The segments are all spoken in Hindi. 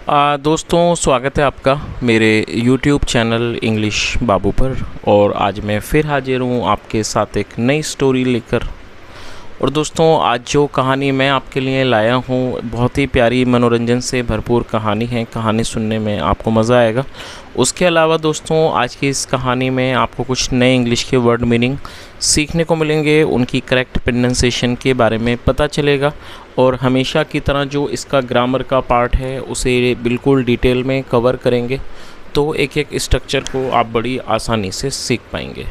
दोस्तों, स्वागत है आपका मेरे YouTube चैनल इंग्लिश बाबू पर। और आज मैं फिर हाजिर हूँ आपके साथ एक नई स्टोरी लेकर। और दोस्तों, आज जो कहानी मैं आपके लिए लाया हूँ बहुत ही प्यारी मनोरंजन से भरपूर कहानी है। कहानी सुनने में आपको मज़ा आएगा। उसके अलावा दोस्तों, आज की इस कहानी में आपको कुछ नए इंग्लिश के वर्ड मीनिंग सीखने को मिलेंगे, उनकी करेक्ट प्रोनाउंसिएशन के बारे में पता चलेगा। और हमेशा की तरह जो इसका ग्रामर का पार्ट है उसे बिल्कुल डिटेल में कवर करेंगे, तो एक एक स्ट्रक्चर को आप बड़ी आसानी से सीख पाएंगे।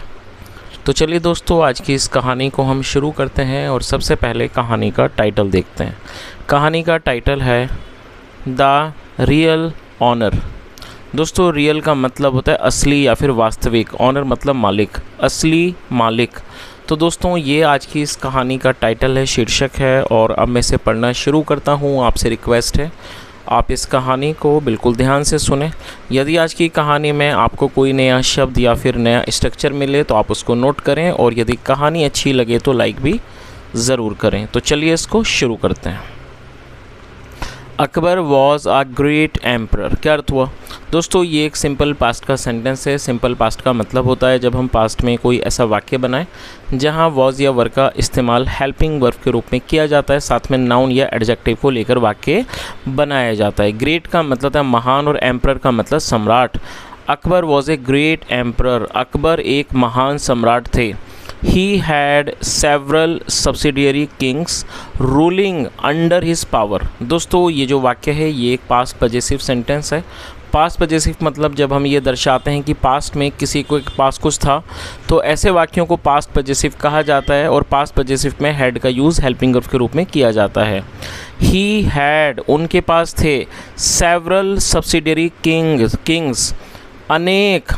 तो चलिए दोस्तों, आज की इस कहानी को हम शुरू करते हैं। और सबसे पहले कहानी का टाइटल देखते हैं। कहानी का टाइटल है द रियल ऑनर। दोस्तों, रियल का मतलब होता है असली या फिर वास्तविक, ऑनर मतलब मालिक, असली मालिक। तो दोस्तों, ये आज की इस कहानी का टाइटल है, शीर्षक है। और अब मैं इसे पढ़ना शुरू करता हूँ। आपसे रिक्वेस्ट है आप इस कहानी को बिल्कुल ध्यान से सुने। यदि आज की कहानी में आपको कोई नया शब्द या फिर नया स्ट्रक्चर मिले तो आप उसको नोट करें, और यदि कहानी अच्छी लगे तो लाइक भी ज़रूर करें। तो चलिए इसको शुरू करते हैं। Akbar was a great emperor. क्या अर्थ हुआ? दोस्तों, ये एक सिंपल पास्ट का सेंटेंस है। सिंपल पास्ट का मतलब होता है जब हम पास्ट में कोई ऐसा वाक्य बनाएं जहां वॉज या वर का इस्तेमाल हेल्पिंग वर्ब के रूप में किया जाता है, साथ में नाउन या एडजेक्टिव को लेकर वाक्य बनाया जाता है। ग्रेट का मतलब है महान और एम्परर का मतलब सम्राट। Akbar was a great emperor. Akbar एक महान सम्राट थे। He had several subsidiary kings ruling under his power। दोस्तों, ये जो वाक्य है ये एक पास्ट पजेसिव सेंटेंस है। पास्ट पजेसिव मतलब जब हम ये दर्शाते हैं कि पास्ट में किसी को पास कुछ था, तो ऐसे वाक्यों को पास्ट पजेसिव कहा जाता है। और पास्ट पजेसिव में हैड का यूज़ हेल्पिंग वर्ब के रूप में किया जाता है। He had, उनके पास थे, several subsidiary kings, अनेक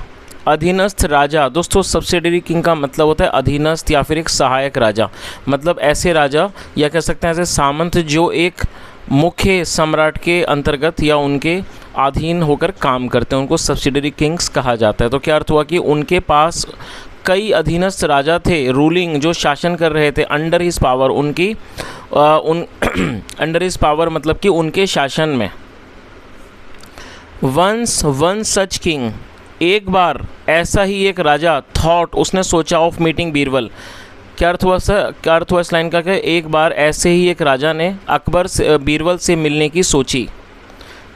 अधीनस्थ राजा। दोस्तों, सब्सिडरी किंग का मतलब होता है अधीनस्थ या फिर एक सहायक राजा। मतलब ऐसे राजा या कह सकते हैं ऐसे सामंत जो एक मुख्य सम्राट के अंतर्गत या उनके अधीन होकर काम करते हैं, उनको सब्सिडरी किंग्स कहा जाता है। तो क्या अर्थ हुआ कि उनके पास कई अधीनस्थ राजा थे, रूलिंग जो शासन कर रहे थे, अंडर हिज पावर, उनकी अंडर हिज पावर मतलब कि उनके शासन में। वंस वन सच किंग, एक बार ऐसा ही एक राजा, थॉट, उसने सोचा, ऑफ मीटिंग बीरबल। क्या अर्थ हुआ सर? क्या अर्थ हुआ इस लाइन का? कि एक बार ऐसे ही एक राजा ने अकबर से, बीरबल से मिलने की सोची।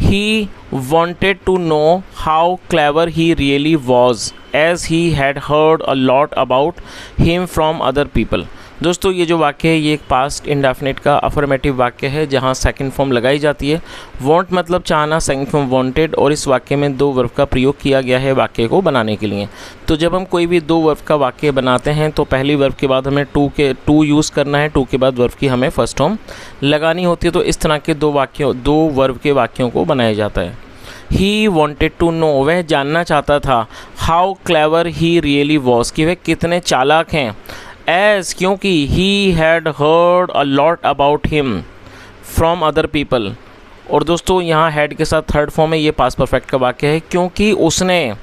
He wanted to know how clever he really was as he had heard a lot about him from other people. दोस्तों, ये जो वाक्य है ये एक पास्ट इंडेफिनिट का अफर्मेटिव वाक्य है जहाँ सेकंड फॉर्म लगाई जाती है। वांट मतलब चाहना, सेकंड फॉर्म वांटेड। और इस वाक्य में दो वर्ब का प्रयोग किया गया है वाक्य को बनाने के लिए। तो जब हम कोई भी दो वर्ब का वाक्य बनाते हैं तो पहली वर्ब के बाद हमें टू यूज़ करना है, टू के बाद वर्ब की हमें फर्स्ट फॉर्म लगानी होती है। तो इस तरह के दो वर्ब के वाक्यों को बनाया जाता है। ही वॉन्टेड टू नो, वह जानना चाहता था, how clever he really was, कि वह कितने चालाक हैं। एज, क्योंकि ही had heard a lot about him from other people. और दोस्तों, यहाँ हैड के साथ थर्ड फॉर्म है, ये पास्ट परफेक्ट का वाक्य है, क्योंकि उसने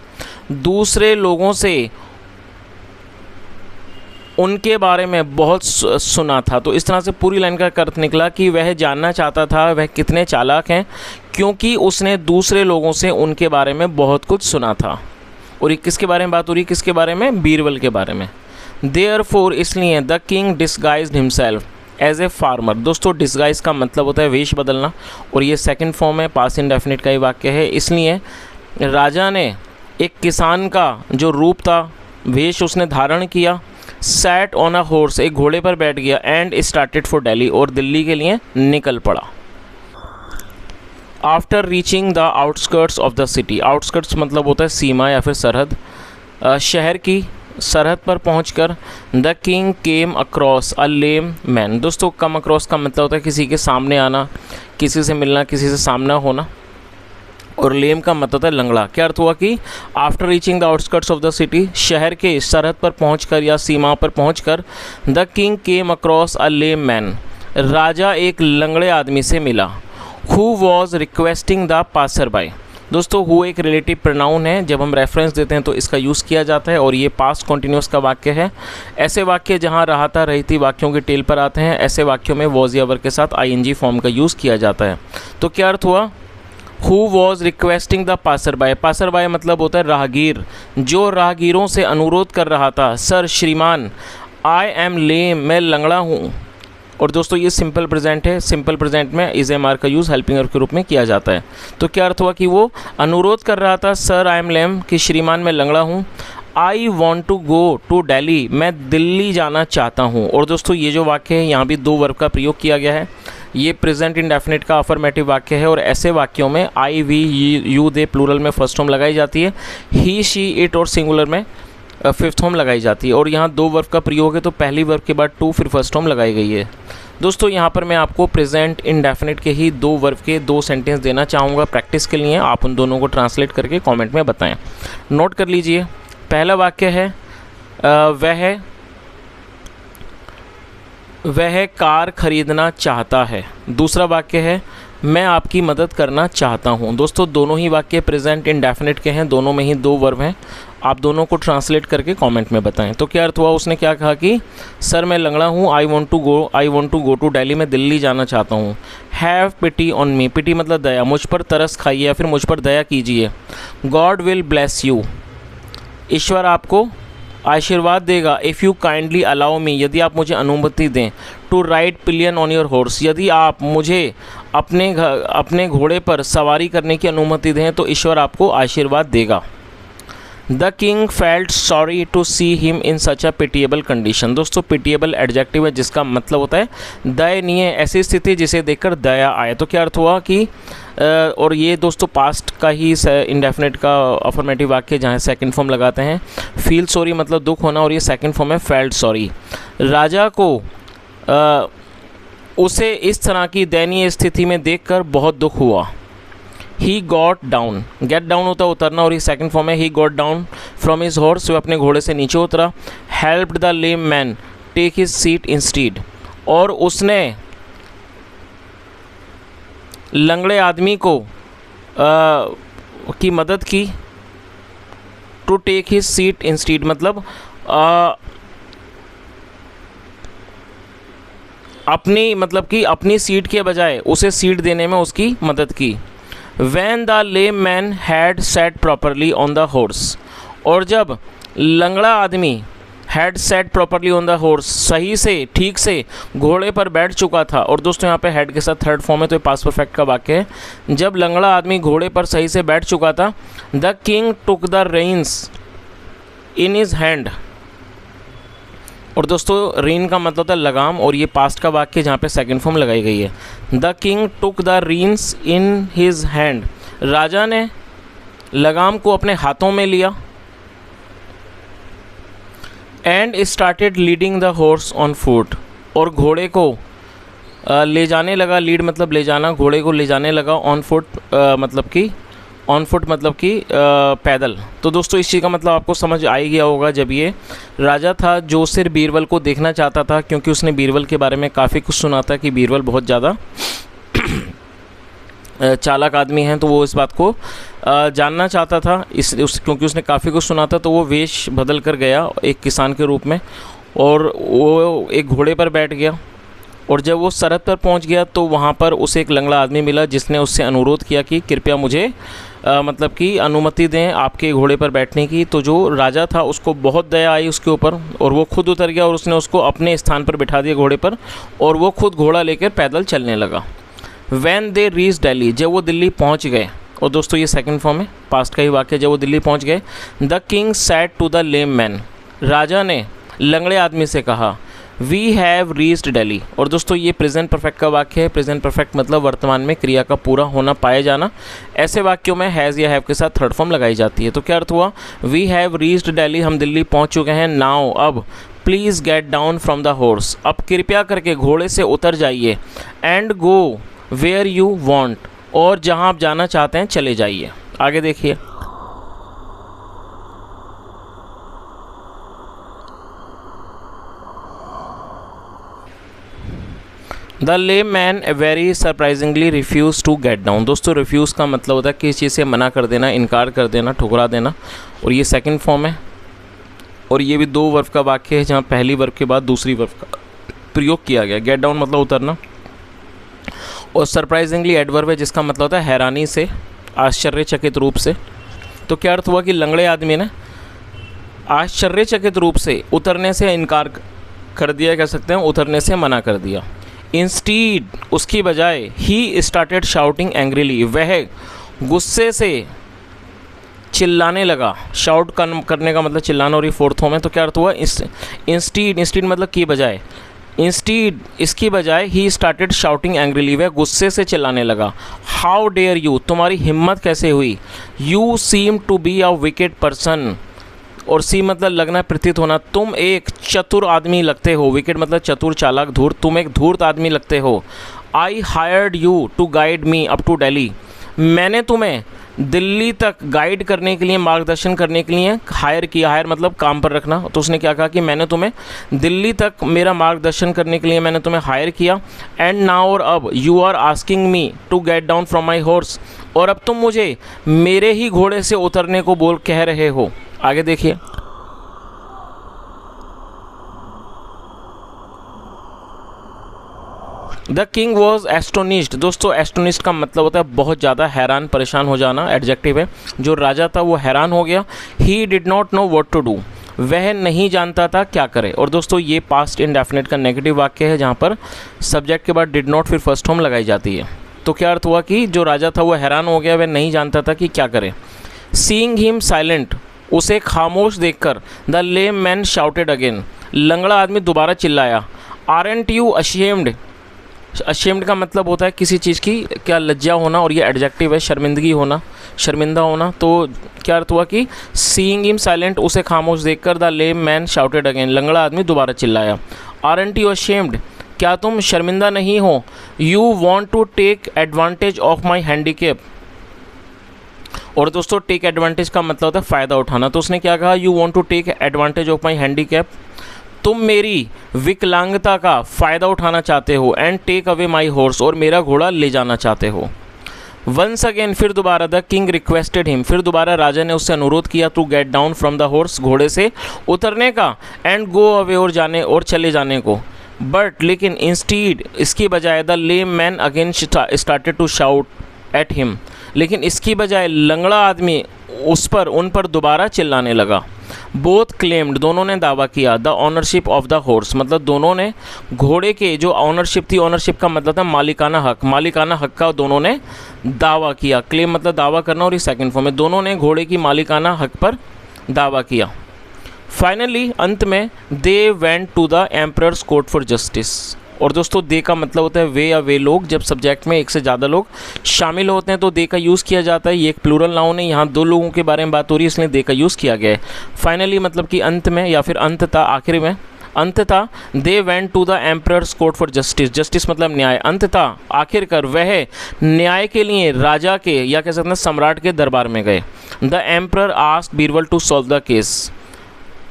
दूसरे लोगों से उनके बारे में बहुत सुना था। तो इस तरह से पूरी लाइन का अर्थ निकला कि वह जानना चाहता था वह कितने चालाक हैं, क्योंकि उसने दूसरे लोगों से उनके बारे में बहुत कुछ सुना था। और ये किसके बारे में बात हो रही है? किसके बारे में? बीरबल के बारे में। देयरफॉर, इसलिए, the king disguised himself as a farmer. दोस्तों, डिस्गाइज का मतलब होता है वेश बदलना, और ये सेकंड फॉर्म है, पास्ट इंडेफिनिट का ही वाक्य है। इसलिए राजा ने एक किसान का जो रूप था, वेश उसने धारण किया। सैट ऑन अ हॉर्स, एक घोड़े पर बैठ गया। एंड स्टार्टेड फॉर दिल्ली, और दिल्ली के लिए निकल पड़ा। After reaching the outskirts of the city, outskirts मतलब होता है सीमा या फिर सरहद, शहर की सरहद पर पहुंचकर the king came across a lame man. दोस्तों, कम अक्रॉस का मतलब होता है किसी के सामने आना, किसी से मिलना, किसी से सामना होना। और लेम का मतलब होता है लंगड़ा। क्या अर्थ हुआ कि after reaching the outskirts of the city, शहर के सरहद पर पहुंचकर या सीमा पर पहुंचकर, the king came across a lame man, राजा एक लंगड़े आदमी से मिला। Who was requesting the passer by. दोस्तों, हु एक रिलेटिव प्रोनाउन है, जब हम रेफरेंस देते हैं तो इसका यूज़ किया जाता है। और ये पास्ट कॉन्टिन्यूस का वाक्य है। ऐसे वाक्य जहाँ रहता रहती वाक्यों के टेल पर आते हैं, ऐसे वाक्यों में वॉज या वर के साथ आईएनजी फॉर्म का यूज़ किया जाता है। तो क्या अर्थ हुआ? Who was requesting the passer by, passer by मतलब होता है राहगीर, जो राहगीरों से अनुरोध कर रहा था, सर श्रीमान, आई एम लेम, मैं लंगड़ा हूँ। और दोस्तों ये सिंपल प्रेजेंट है, सिंपल प्रेजेंट में इज एम आर का यूज़ हेल्पिंग वर्ब के रूप में किया जाता है। तो क्या अर्थ हुआ कि वो अनुरोध कर रहा था, सर आई एम लेम, कि श्रीमान मैं लंगड़ा हूँ। I want to go to Delhi, मैं दिल्ली जाना चाहता हूँ। और दोस्तों ये जो वाक्य है यहाँ भी दो वर्ब का प्रयोग किया गया है। ये प्रेजेंट इंडेफिनिट का अफर्मेटिव वाक्य है और ऐसे वाक्यों में आई वी यू दे प्लूरल में फर्स्ट फॉर्म लगाई जाती है, ही शी इट और सिंगुलर में फिफ्थ फॉर्म लगाई जाती है। और यहाँ दो वर्ब का प्रयोग है तो पहली वर्ब के बाद टू फिर फर्स्ट फॉर्म लगाई गई है। दोस्तों यहाँ पर मैं आपको प्रेजेंट इंडेफिनिट के ही दो वर्ब के दो सेंटेंस देना चाहूँगा प्रैक्टिस के लिए। आप उन दोनों को ट्रांसलेट करके कमेंट में बताएं। नोट कर लीजिए, पहला वाक्य है वह कार खरीदना चाहता है। दूसरा वाक्य है मैं आपकी मदद करना चाहता हूँ। दोस्तों दोनों ही वाक्य प्रेजेंट इंडेफिनिट के हैं, दोनों में ही दो वर्ब हैं। आप दोनों को ट्रांसलेट करके कमेंट में बताएं। तो क्या अर्थ हुआ, उसने क्या कहा कि सर मैं लंगड़ा हूँ, I want to go to Delhi, मैं दिल्ली जाना चाहता हूँ। हैव पिटी ऑन मी, पिटी मतलब दया, मुझ पर तरस खाइए या फिर मुझ पर दया कीजिए। गॉड विल ब्लेस यू, ईश्वर आपको आशीर्वाद देगा। If you kindly allow me, यदि आप मुझे अनुमति दें। To ride pillion on your horse, यदि आप मुझे अपने घोड़े पर सवारी करने की अनुमति दें तो ईश्वर आपको आशीर्वाद देगा। The king felt sorry to see him in such a pitiable condition. दोस्तों पिटिएबल एडजेक्टिव है जिसका मतलब होता है दयनीय, ऐसी स्थिति जिसे देखकर दया आए। तो क्या अर्थ हुआ कि और ये दोस्तों पास्ट का ही इंडेफिनिट का अफर्मेटिव वाक्य जहाँ सेकंड फॉर्म लगाते हैं। फील सॉरी मतलब दुख होना और ये सेकंड फॉर्म है फेल्ट सॉरी। राजा को उसे इस तरह की दयनीय स्थिति में देखकर बहुत दुख हुआ। He got down, get down होता है उतरना और ये सेकंड फॉर्म है। He got down from his horse, वो अपने घोड़े से नीचे उतरा। Helped the lame man take his seat instead, और उसने लंगड़े आदमी को की मदद की। To take his seat instead मतलब अपनी सीट के बजाय उसे सीट देने में उसकी मदद की। When the lame man had sat properly on the horse, और जब लंगड़ा आदमी had sat properly on the horse, सही से ठीक से घोड़े पर बैठ चुका था। और दोस्तों यहाँ पे head के साथ थर्ड फॉर्म है तो ये पास्ट परफेक्ट का वाक्य है। जब लंगड़ा आदमी घोड़े पर सही से बैठ चुका था, the king took the reins in his hand, और दोस्तों रेन का मतलब होता है लगाम और ये पास्ट का वाक्य जहाँ पे सेकंड फॉर्म लगाई गई है। The king took the reins in his hand, राजा ने लगाम को अपने हाथों में लिया। And started leading the horse on foot, और घोड़े को ले जाने लगा। लीड मतलब ले जाना, घोड़े को ले जाने लगा। ऑन फुट मतलब कि पैदल। तो दोस्तों इस चीज़ का मतलब आपको समझ आ ही गया होगा। जब ये राजा था जो सिर्फ बीरबल को देखना चाहता था, क्योंकि उसने बीरबल के बारे में काफ़ी कुछ सुना था कि बीरबल बहुत ज़्यादा चालाक आदमी हैं, तो वो इस बात को जानना चाहता था क्योंकि उसने काफ़ी कुछ सुना था। तो वो वेश बदल कर गया एक किसान के रूप में और वो एक घोड़े पर बैठ गया। और जब वो सरहद पर पहुंच गया तो वहाँ पर उसे एक लंगड़ा आदमी मिला जिसने उससे अनुरोध किया कि कृपया मुझे मतलब कि अनुमति दें आपके घोड़े पर बैठने की। तो जो राजा था उसको बहुत दया आई उसके ऊपर और वो खुद उतर गया और उसने उसको अपने स्थान पर बिठा दिया घोड़े पर, और वो खुद घोड़ा लेकर पैदल चलने लगा। वैन दे रीच दिल्ली, जब वो दिल्ली पहुँच गए, और दोस्तों ये सेकंड फॉर्म है पास्ट का ही वाक्य। जब वो दिल्ली पहुँच गए, the king said to the lame man, राजा ने लंगड़े आदमी से कहा वी हैव रीच्ड दिल्ली। और दोस्तों ये प्रेजेंट परफेक्ट का वाक्य है। प्रेजेंट परफेक्ट मतलब वर्तमान में क्रिया का पूरा होना, पाया जाना। ऐसे वाक्यों में हैज़ या हैव के साथ थर्ड फॉर्म लगाई जाती है। तो क्या अर्थ हुआ, वी हैव रीच्ड दिल्ली, हम दिल्ली पहुंच चुके हैं। नाउ अब, please get down from the horse, अब कृपया करके घोड़े से उतर जाइए। And go where you want, और जहां आप जाना चाहते हैं चले जाइए। आगे देखिए, the lame man very surprisingly refuse to get down. दोस्तों रिफ्यूज़ का मतलब होता है किसी चीज़ से मना कर देना, इनकार कर देना, ठुकरा देना, और ये सेकंड फॉर्म है। और ये भी दो वर्ब का वाक्य है जहाँ पहली वर्ब के बाद दूसरी वर्ब का प्रयोग किया गया। गेट डाउन मतलब उतरना, और सरप्राइजिंगली एडवर्ब है जिसका मतलब होता है हैरानी से आश्चर्यचकित रूप से। तो क्या अर्थ हुआ कि लंगड़े आदमी ने आश्चर्यचकित रूप से उतरने से इनकार कर दिया, कह सकते हैं उतरने से मना कर दिया। इंस्टीड, उसकी बजाय, ही स्टार्टेड शाउटिंग एंग्रीली, वह गुस्से से चिल्लाने लगा। शाउट करने का मतलब चिल्लाना, और ये फोर्थ फॉर्म है। तो क्या अर्थ हुआ, इंस्टीड, इंस्टीड मतलब की बजाय, इंस्टीड इसकी बजाय, ही स्टार्टेड शाउटिंग एंग्रीली, वह गुस्से से चिल्लाने लगा। हाउ डेयर यू, तुम्हारी हिम्मत कैसे हुई। You seem to be a wicked person, और सी मतलब लगना, प्रतीत होना, तुम एक चतुर आदमी लगते हो। विकेट मतलब चतुर, चालाक, धूर्त, तुम एक धूर्त आदमी लगते हो। I hired you to guide me up to Delhi, मैंने तुम्हें दिल्ली तक गाइड करने के लिए, मार्गदर्शन करने के लिए हायर किया। हायर मतलब काम पर रखना। तो उसने क्या कहा कि मैंने तुम्हें दिल्ली तक मेरा मार्गदर्शन करने के लिए मैंने तुम्हें हायर किया। एंड नाउ, और अब, you are asking me to get down from my horse, और अब तुम मुझे मेरे ही घोड़े से उतरने को कह रहे हो। आगे देखिए, द किंग वॉज एस्टोनिश्ड। दोस्तों एस्टोनिश्ड का मतलब होता है बहुत ज़्यादा हैरान, परेशान हो जाना, एडजेक्टिव है। जो राजा था वो हैरान हो गया। He did not know what to do, वह नहीं जानता था क्या करे। और दोस्तों ये पास्ट इंडेफिनिट का नेगेटिव वाक्य है, जहाँ पर सब्जेक्ट के बाद डिड नॉट फिर फर्स्ट फॉर्म लगाई जाती है। तो क्या अर्थ हुआ कि जो राजा था वो हैरान हो गया, वह नहीं जानता था कि क्या करे। सीइंग हिम साइलेंट, उसे खामोश देखकर, the lame man shouted again, लंगड़ा आदमी दोबारा चिल्लाया। आरंट यू अशेम्ड, अशेम्ड का मतलब होता है किसी चीज़ की क्या लज्जा होना, और ये एडजेक्टिव है, शर्मिंदगी होना, शर्मिंदा होना। तो क्या अर्थ हुआ कि सीइंग हिम साइलेंट, उसे खामोश देखकर, the lame man shouted again, लंगड़ा आदमी दोबारा चिल्लाया। आरंट यू अशेम्ड, क्या तुम शर्मिंदा नहीं हो। You want to take advantage of my handicap, और दोस्तों टेक एडवांटेज का मतलब होता है फ़ायदा उठाना। तो उसने क्या कहा, you want to take advantage of my handicap, तुम मेरी विकलांगता का फ़ायदा उठाना चाहते हो। And take away my horse, और मेरा घोड़ा ले जाना चाहते हो। वंस अगेन, फिर दोबारा, द किंग रिक्वेस्टेड हिम, फिर दोबारा राजा ने उससे अनुरोध किया, to get down from the horse, घोड़े से उतरने का, एंड गो अवे, और जाने और चले जाने को। बट लेकिन, इंस्टीड इसकी बजाय, the lame man again started to shout at him, लेकिन इसकी बजाय लंगड़ा आदमी उन पर दोबारा चिल्लाने लगा। बोथ क्लेम्ड, दोनों ने दावा किया, the ownership of the horse, मतलब दोनों ने घोड़े के जो ऑनरशिप थी, ऑनरशिप का मतलब था मालिकाना हक, मालिकाना हक का दोनों ने दावा किया। क्लेम मतलब दावा करना, और ये सेकंड फॉर्म है, दोनों ने घोड़े की मालिकाना हक पर दावा किया। फाइनली, अंत में, they went to the emperor's court for justice, और दोस्तों दे का मतलब होता है वे या वे लोग। जब सब्जेक्ट में एक से ज़्यादा लोग शामिल होते हैं तो दे का यूज़ किया जाता है। ये एक प्लूरल नाउन है, यहाँ दो लोगों के बारे में बात हो रही है, इसलिए दे का यूज़ किया गया है। फाइनली मतलब कि अंत में, या फिर अंततः, आखिर में, अंततः, they went to the emperor's court for justice, justice मतलब न्याय, अंततः आखिरकार वह न्याय के लिए राजा के, या कह सकते हैं सम्राट के दरबार में गए। The emperor asked Birbal to solve the case,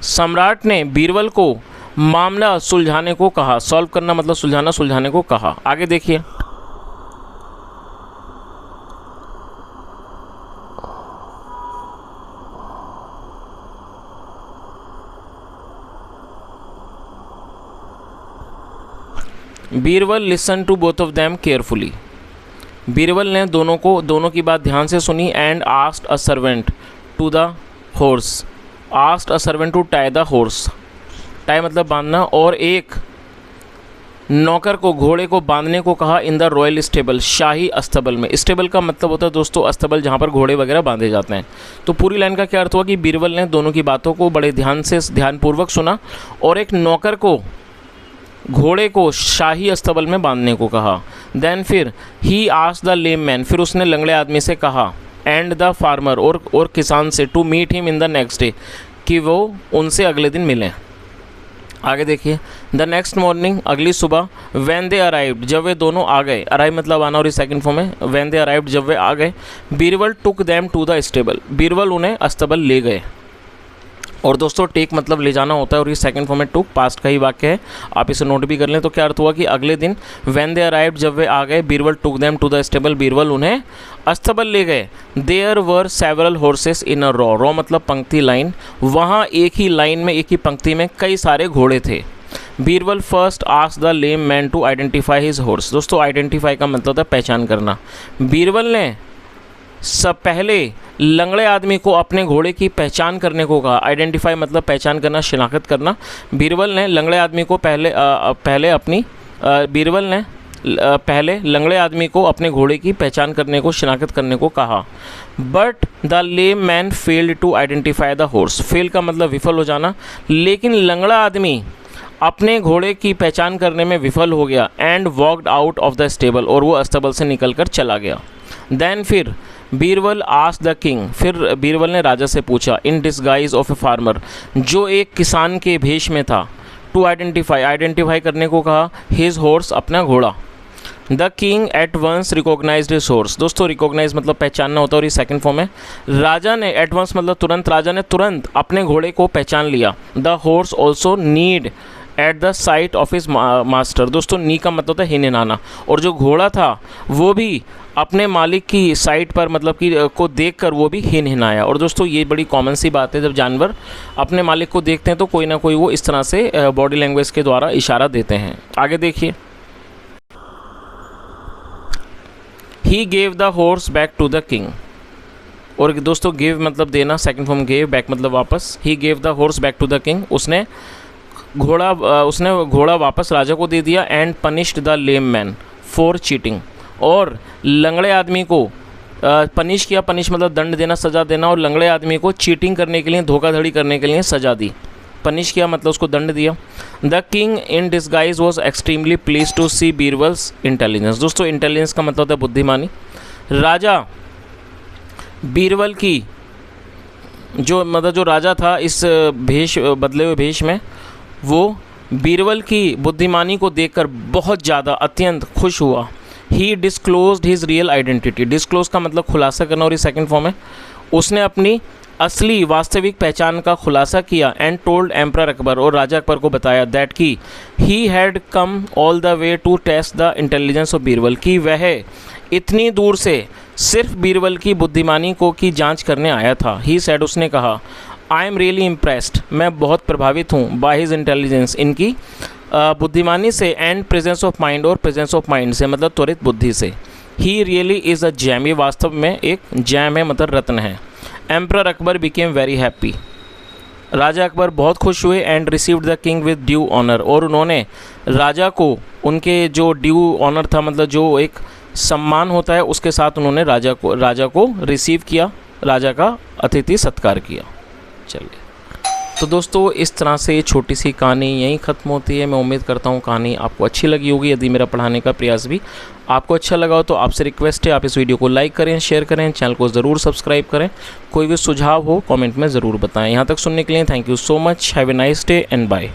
सम्राट ने बीरबल को मामला सुलझाने को कहा। सॉल्व करना मतलब सुलझाना, सुलझाने को कहा। आगे देखिए, Birbal listen to both of them carefully, Birbal ने दोनों की बात ध्यान से सुनी। And asked a servant to the horse, asked a servant to tie the horse, tie मतलब बांधना, और एक नौकर को घोड़े को बांधने को कहा। इन द रॉयल स्टेबल, शाही अस्तबल में। स्टेबल का मतलब होता है दोस्तों अस्तबल, जहाँ पर घोड़े वगैरह बांधे जाते हैं। तो पूरी लाइन का क्या अर्थ हुआ कि बीरबल ने दोनों की बातों को बड़े ध्यानपूर्वक सुना, और एक नौकर को घोड़े को शाही अस्तबल में बांधने को कहा। देन फिर, he asked the lame man, फिर उसने लंगड़े आदमी से कहा, एंड द फार्मर, और किसान से, to meet him in the next day, कि वो उनसे अगले दिन मिलें। आगे देखिए, द नेक्स्ट मॉर्निंग, अगली सुबह, वैन दे अराइव्ड, जब वे दोनों आ गए, अराइव मतलब आना, और ये सेकंड फॉर्म है। वैन दे अराइव्ड, जब वे आ गए, Birbal took them to the stable, Birbal उन्हें अस्तबल ले गए। और दोस्तों टेक मतलब ले जाना होता है, और ये सेकंड फॉर्म में टुक, पास्ट का ही वाक्य है, आप इसे नोट भी कर लें। तो क्या अर्थ हुआ कि अगले दिन, व्हेन दे अराइव्ड, जब वे आ गए, Birbal took them to the stable, Birbal उन्हें अस्तबल ले गए। There were several horses in a row, row मतलब पंक्ति, लाइन, वहाँ एक ही लाइन में, एक ही पंक्ति में कई सारे घोड़े थे। Birbal first asked the lame man to identify his horse, दोस्तों आइडेंटिफाई का मतलब होता है पहचान करना। बीरबल ने सब पहले लंगड़े आदमी को अपने घोड़े की पहचान करने को कहा। आइडेंटिफाई मतलब पहचान करना, शिनाख्त करना। बीरबल ने लंगड़े आदमी को पहले लंगड़े आदमी को अपने घोड़े की पहचान करने को, शिनाख्त करने को कहा। But the lame man failed to identify the horse. Fail का मतलब विफल हो जाना, लेकिन लंगड़ा आदमी अपने घोड़े की पहचान करने में विफल हो गया। And walked out of the stable, और वो अस्तबल से निकलकर चला गया। देन फिर बीरबल आस्क्ड द किंग, फिर बीरबल ने राजा से पूछा, in disguise of a farmer, जो एक किसान के भेष में था। टू आइडेंटिफाई करने को कहा, हिज हॉर्स, अपना घोड़ा। The king at once recognised his horse. दोस्तों रिकॉग्नाइज मतलब पहचानना होता है, और ये सेकंड फॉर्म है। राजा ने, एट वंस मतलब तुरंत, राजा ने तुरंत अपने घोड़े को पहचान लिया। The horse also need at the site of his master. दोस्तों नी का मतलब होता है हिनहाना, और जो घोड़ा था वो भी अपने मालिक की साइट पर मतलब कि को देखकर वो भी हिनहिनाया। और दोस्तों ये बड़ी कॉमन सी बात है, जब जानवर अपने मालिक को देखते हैं तो कोई ना कोई वो इस तरह से बॉडी लैंग्वेज के द्वारा इशारा देते हैं। आगे देखिए, he gave the horse back to the king. और दोस्तों गिव मतलब देना, सेकंड फॉर्म गेव, बैक मतलब वापस। He gave the horse back to the king, उसने घोड़ा वापस राजा को दे दिया। And punished the lame man for cheating, और लंगड़े आदमी को पनिश किया। पनिश मतलब दंड देना, सज़ा देना, और लंगड़े आदमी को चीटिंग करने के लिए, धोखाधड़ी करने के लिए सज़ा दी। पनिश किया मतलब उसको दंड दिया। The king in disguise was extremely please to see Birbal's intelligence. दोस्तों इंटेलिजेंस का मतलब होता है बुद्धिमानी। राजा बीरबल की जो राजा था इस बदले हुए भेष में, वो बीरबल की बुद्धिमानी को देखकर बहुत ज़्यादा अत्यंत खुश हुआ। He disclosed his real identity. Disclose का मतलब खुलासा करना, और ये सेकंड फॉर्म है। उसने अपनी असली वास्तविक पहचान का खुलासा किया। एंड टोल्ड एम्परर अकबर, और राजा अकबर को बताया, दैट की he had come all the way to test the intelligence of Birbal, कि वह इतनी दूर से सिर्फ बीरबल की बुद्धिमानी को की जांच करने आया था। ही सैड, उसने कहा, आई एम रियली इम्प्रेस्ड, मैं बहुत प्रभावित हूँ, बाय हिज इंटेलिजेंस, इनकी बुद्धिमानी से। एंड प्रेजेंस ऑफ माइंड, और प्रेजेंस ऑफ माइंड से मतलब त्वरित बुद्धि से। He really is a gem, ये वास्तव में एक जैम है, मतलब रत्न है। Emperor Akbar became very happy, राजा अकबर बहुत खुश हुए। And received the king with due honour, और उन्होंने राजा को उनके जो ड्यू ऑनर था, मतलब जो एक सम्मान होता है, उसके साथ उन्होंने राजा को रिसीव किया, राजा का अतिथि सत्कार किया। चलिए, तो दोस्तों इस तरह से छोटी सी कहानी यहीं ख़त्म होती है। मैं उम्मीद करता हूँ कहानी आपको अच्छी लगी होगी। यदि मेरा पढ़ाने का प्रयास भी आपको अच्छा लगा हो तो आपसे रिक्वेस्ट है, आप इस वीडियो को लाइक करें, शेयर करें, चैनल को ज़रूर सब्सक्राइब करें। कोई भी सुझाव हो कमेंट में ज़रूर बताएं। यहाँ तक सुनने के लिए thank you so much. Have a nice day and bye.